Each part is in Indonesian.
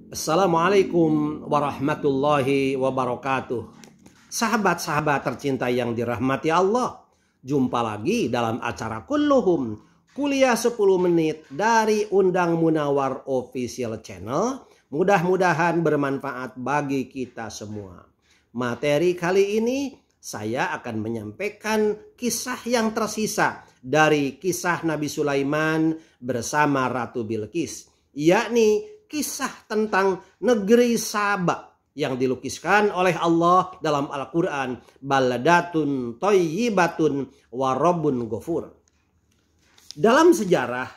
Assalamualaikum warahmatullahi wabarakatuh. Sahabat-sahabat tercinta yang dirahmati Allah, jumpa lagi dalam acara Kulluhum, kuliah 10 menit dari Undang Munawar Official Channel. Mudah-mudahan bermanfaat bagi kita semua. Materi kali ini saya akan menyampaikan kisah yang tersisa dari kisah Nabi Sulaiman bersama Ratu Bilqis, yakni kisah tentang negeri Saba yang dilukiskan oleh Allah dalam Al-Quran. Baladatun thayyibatun wa rabbun ghafur. Dalam sejarah,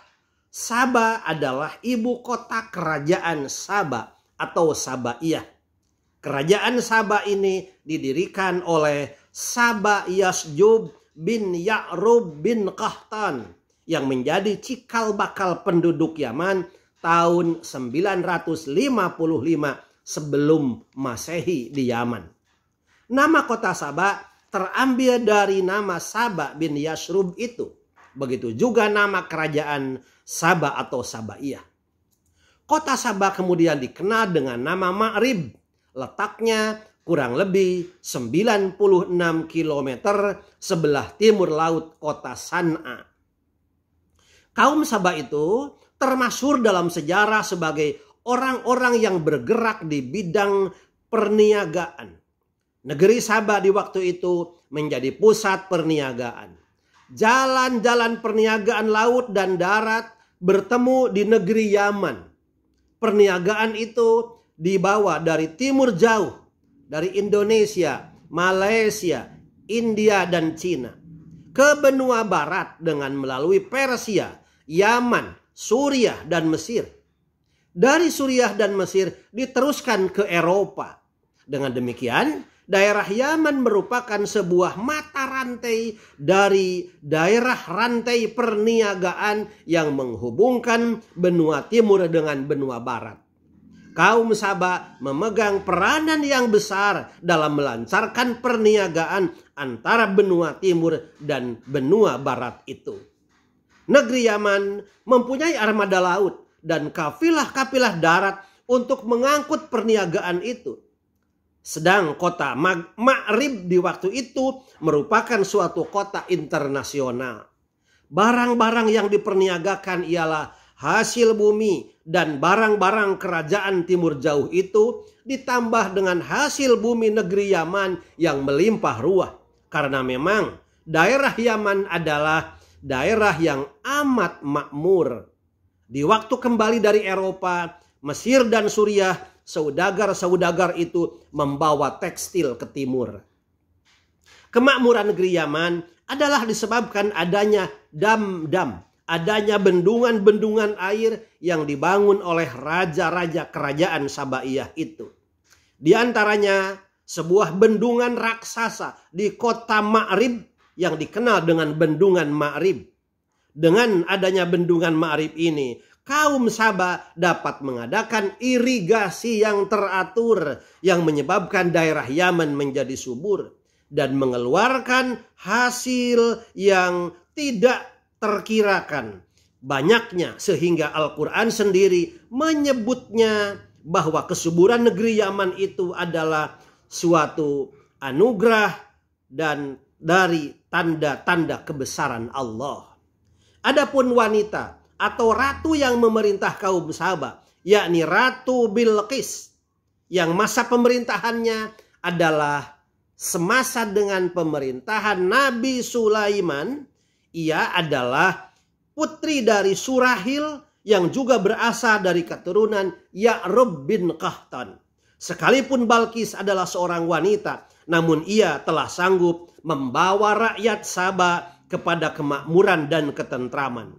Saba adalah ibu kota kerajaan Saba atau Sabaiyah. Kerajaan Saba ini didirikan oleh Saba Yasjub bin Ya'rub bin Qahtan yang menjadi cikal bakal penduduk Yaman tahun 955 sebelum Masehi di Yaman. Nama kota Saba terambil dari nama Saba bin Yasrub itu. Begitu juga nama kerajaan Saba atau Sabaiyah. Kota Saba kemudian dikenal dengan nama Ma'rib. Letaknya kurang lebih 96 km sebelah timur laut kota San'a. Kaum Saba itu termasyhur dalam sejarah sebagai orang-orang yang bergerak di bidang perniagaan. Negeri Saba di waktu itu menjadi pusat perniagaan. Jalan-jalan perniagaan laut dan darat bertemu di negeri Yaman. Perniagaan itu dibawa dari timur jauh, dari Indonesia, Malaysia, India, dan Cina, ke benua barat dengan melalui Persia, Yaman, Suriah, dan Mesir. Dari Suriah dan Mesir diteruskan ke Eropa. Dengan demikian, daerah Yaman merupakan sebuah mata rantai dari daerah rantai perniagaan yang menghubungkan benua timur dengan benua barat. Kaum Saba memegang peranan yang besar dalam melancarkan perniagaan antara benua timur dan benua barat itu. Negeri Yaman mempunyai armada laut dan kafilah-kafilah darat untuk mengangkut perniagaan itu. Sedang kota Ma'rib di waktu itu merupakan suatu kota internasional. Barang-barang yang diperniagakan ialah hasil bumi dan barang-barang kerajaan timur jauh itu ditambah dengan hasil bumi negeri Yaman yang melimpah ruah. Karena memang daerah Yaman adalah daerah yang amat makmur. Di waktu kembali dari Eropa, Mesir dan Suriah, saudagar-saudagar itu membawa tekstil ke timur. Kemakmuran negeri Yaman adalah disebabkan adanya dam-dam, adanya bendungan-bendungan air yang dibangun oleh raja-raja kerajaan Sabaiyah itu. Di antaranya sebuah bendungan raksasa di kota Ma'rib yang dikenal dengan bendungan Ma'rib. Dengan adanya bendungan Ma'rib ini, kaum Saba dapat mengadakan irigasi yang teratur yang menyebabkan daerah Yaman menjadi subur dan mengeluarkan hasil yang tidak terkirakan banyaknya, sehingga Al-Quran sendiri menyebutnya bahwa kesuburan negeri Yaman itu adalah suatu anugerah dan dari tanda-tanda kebesaran Allah. Adapun wanita atau ratu yang memerintah kaum Saba, yakni Ratu Bilqis, yang masa pemerintahannya adalah semasa dengan pemerintahan Nabi Sulaiman. Ia adalah putri dari Surahil yang juga berasal dari keturunan Ya'rub bin Qahtan. Sekalipun Balqis adalah seorang wanita, namun ia telah sanggup membawa rakyat Saba kepada kemakmuran dan ketentraman.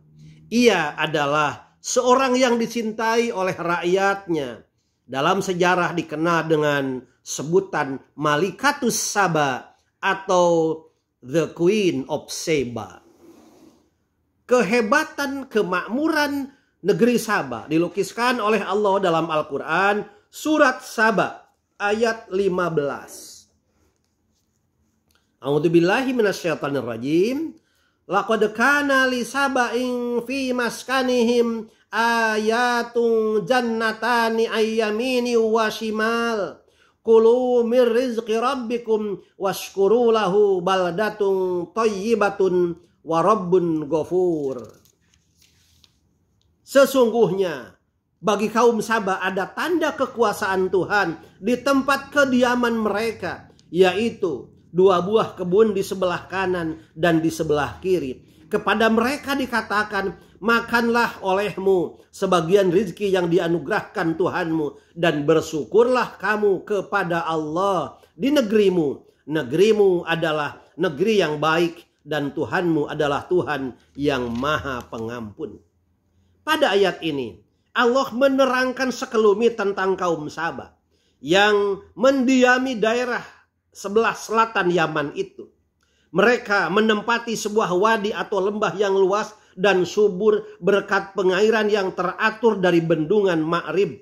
Ia adalah seorang yang dicintai oleh rakyatnya. Dalam sejarah dikenal dengan sebutan Malikatus Saba atau The Queen of Saba. Kehebatan kemakmuran negeri Saba dilukiskan oleh Allah dalam Al-Quran surat Saba ayat 15. A'udzubillahi minasyaitonirrajim. Laqad kana li saba'in fi maskanihim ayatun jannatani ayyamini wa shimal. Kulu mir rizqi rabbikum washkuru lahu baldatun thayyibatun wa rabbun ghafur. Sesungguhnya bagi kaum Saba ada tanda kekuasaan Tuhan di tempat kediaman mereka, yaitu 2 buah kebun di sebelah kanan dan di sebelah kiri. Kepada mereka dikatakan, makanlah olehmu sebagian rizki yang dianugerahkan Tuhanmu, dan bersyukurlah kamu kepada Allah di negerimu. Negerimu adalah negeri yang baik, dan Tuhanmu adalah Tuhan yang Maha Pengampun. Pada ayat ini, Allah menerangkan sekelumit tentang kaum Saba yang mendiami daerah sebelah selatan Yaman itu. Mereka menempati sebuah wadi atau lembah yang luas dan subur berkat pengairan yang teratur dari bendungan Ma'rib.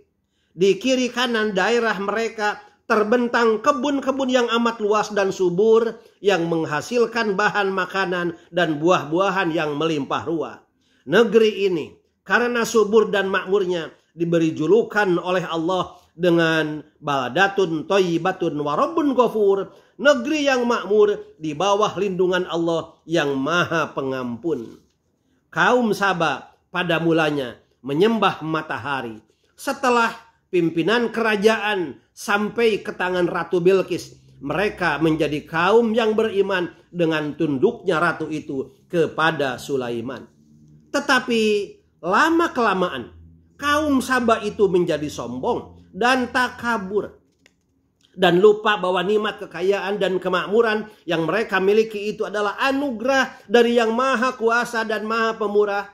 Di kiri kanan daerah mereka terbentang kebun-kebun yang amat luas dan subur yang menghasilkan bahan makanan dan buah-buahan yang melimpah ruah. Negeri ini karena subur dan makmurnya diberi julukan oleh Allah dengan baldatun thayyibatun wa rabbun ghafur, negeri yang makmur di bawah lindungan Allah yang Maha Pengampun. Kaum Saba pada mulanya menyembah matahari. Setelah pimpinan kerajaan sampai ke tangan Ratu Bilqis, mereka menjadi kaum yang beriman dengan tunduknya ratu itu kepada Sulaiman. Tetapi lama-kelamaan kaum Saba itu menjadi sombong dan takabur, dan lupa bahwa nikmat kekayaan dan kemakmuran yang mereka miliki itu adalah anugerah dari Yang Maha Kuasa dan Maha Pemurah.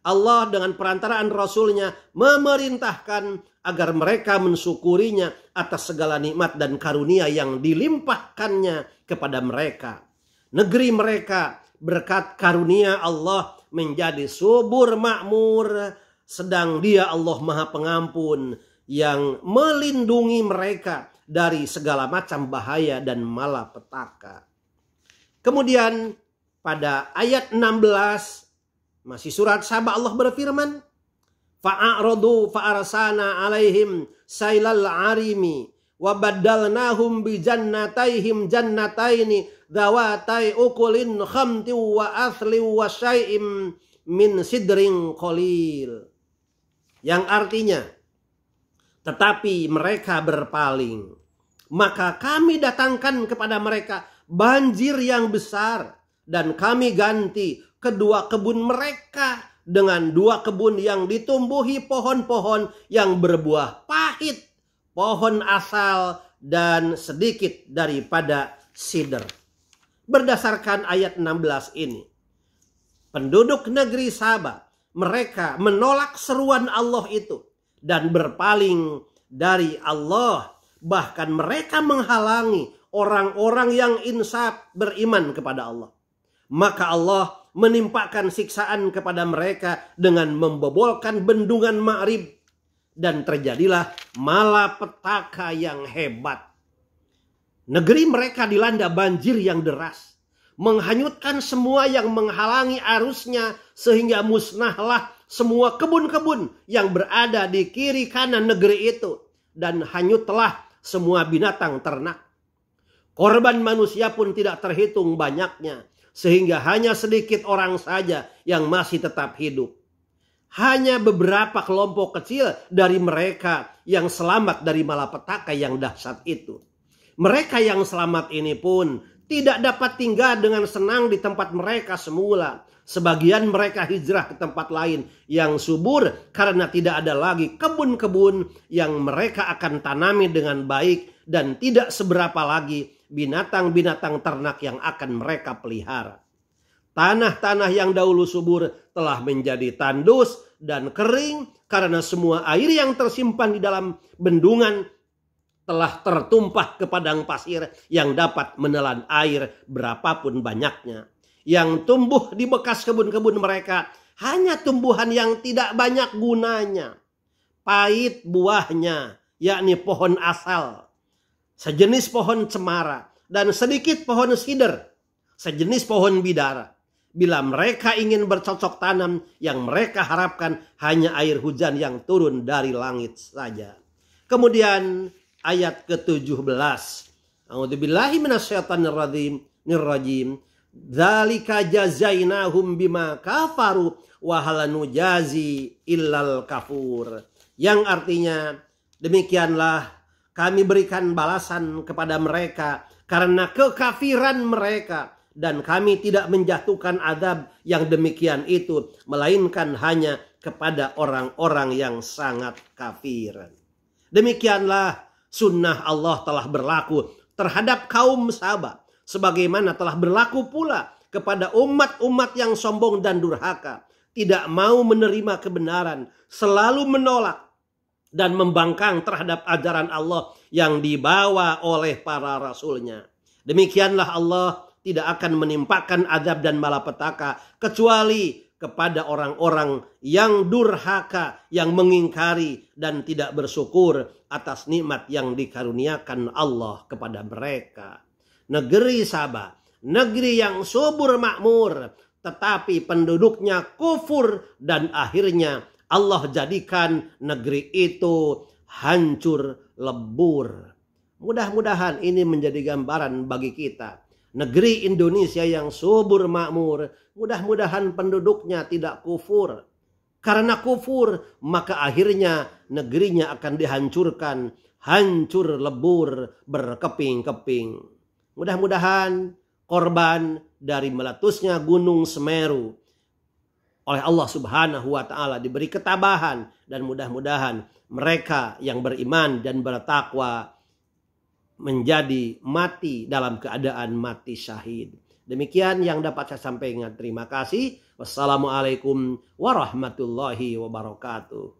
Allah dengan perantaraan Rasulnya memerintahkan agar mereka mensyukurinya atas segala nikmat dan karunia yang dilimpahkannya kepada mereka. Negeri mereka berkat karunia Allah menjadi subur makmur, sedang Dia Allah Maha Pengampun yang melindungi mereka dari segala macam bahaya dan malapetaka. Kemudian pada ayat 16 masih surat Saba, Allah berfirman, fa'aradu fa'arsana alaihim sailal arimi wa baddalnahum bi jannataihim jannataini dhawatai ukulin khamti wa athli wa syai'im min sidrin qalil. Yang artinya, tetapi mereka berpaling, maka kami datangkan kepada mereka banjir yang besar, dan kami ganti kedua kebun mereka dengan 2 kebun yang ditumbuhi pohon-pohon yang berbuah pahit, pohon asal, dan sedikit daripada sider. Berdasarkan ayat 16 ini, penduduk negeri Saba, mereka menolak seruan Allah itu dan berpaling dari Allah. Bahkan mereka menghalangi orang-orang yang insaf beriman kepada Allah. Maka Allah menimpakan siksaan kepada mereka dengan membobolkan bendungan Ma'rib, dan terjadilah malapetaka yang hebat. Negeri mereka dilanda banjir yang deras, menghanyutkan semua yang menghalangi arusnya, sehingga musnahlah semua kebun-kebun yang berada di kiri kanan negeri itu, dan hanyutlah semua binatang ternak. Korban manusia pun tidak terhitung banyaknya, sehingga hanya sedikit orang saja yang masih tetap hidup. Hanya beberapa kelompok kecil dari mereka yang selamat dari malapetaka yang dahsyat itu. Mereka yang selamat ini pun tidak dapat tinggal dengan senang di tempat mereka semula. Sebagian mereka hijrah ke tempat lain yang subur karena tidak ada lagi kebun-kebun yang mereka akan tanami dengan baik, dan tidak seberapa lagi binatang-binatang ternak yang akan mereka pelihara. Tanah-tanah yang dahulu subur telah menjadi tandus dan kering karena semua air yang tersimpan di dalam bendungan telah tertumpah ke padang pasir yang dapat menelan air berapapun banyaknya. Yang tumbuh di bekas kebun-kebun mereka hanya tumbuhan yang tidak banyak gunanya. Pahit buahnya, yakni pohon asal, sejenis pohon cemara, dan sedikit pohon sider, sejenis pohon bidara. Bila mereka ingin bercocok tanam, yang mereka harapkan hanya air hujan yang turun dari langit saja. Kemudian ayat ke-17. A'udzubillahi minasyaitonir rajim. Dzalika jazainahum bima kafaru wa hal nujazi illal kafur. Yang artinya, demikianlah kami berikan balasan kepada mereka karena kekafiran mereka, dan kami tidak menjatuhkan azab yang demikian itu melainkan hanya kepada orang-orang yang sangat kafir. Demikianlah sunnah Allah telah berlaku terhadap kaum Saba, sebagaimana telah berlaku pula kepada umat-umat yang sombong dan durhaka, tidak mau menerima kebenaran, selalu menolak dan membangkang terhadap ajaran Allah yang dibawa oleh para rasulnya. Demikianlah Allah tidak akan menimpakan azab dan malapetaka kecuali kepada orang-orang yang durhaka, yang mengingkari dan tidak bersyukur atas nikmat yang dikaruniakan Allah kepada mereka. Negeri Saba, negeri yang subur makmur, tetapi penduduknya kufur, dan akhirnya Allah jadikan negeri itu hancur lebur. Mudah-mudahan ini menjadi gambaran bagi kita. Negeri Indonesia yang subur makmur, mudah-mudahan penduduknya tidak kufur. Karena kufur, maka akhirnya negerinya akan dihancurkan, hancur lebur berkeping-keping. Mudah-mudahan korban dari meletusnya Gunung Semeru oleh Allah Subhanahu wa Ta'ala diberi ketabahan, dan mudah-mudahan mereka yang beriman dan bertakwa menjadi mati dalam keadaan mati syahid. Demikian yang dapat saya sampaikan. Terima kasih. Wassalamualaikum warahmatullahi wabarakatuh.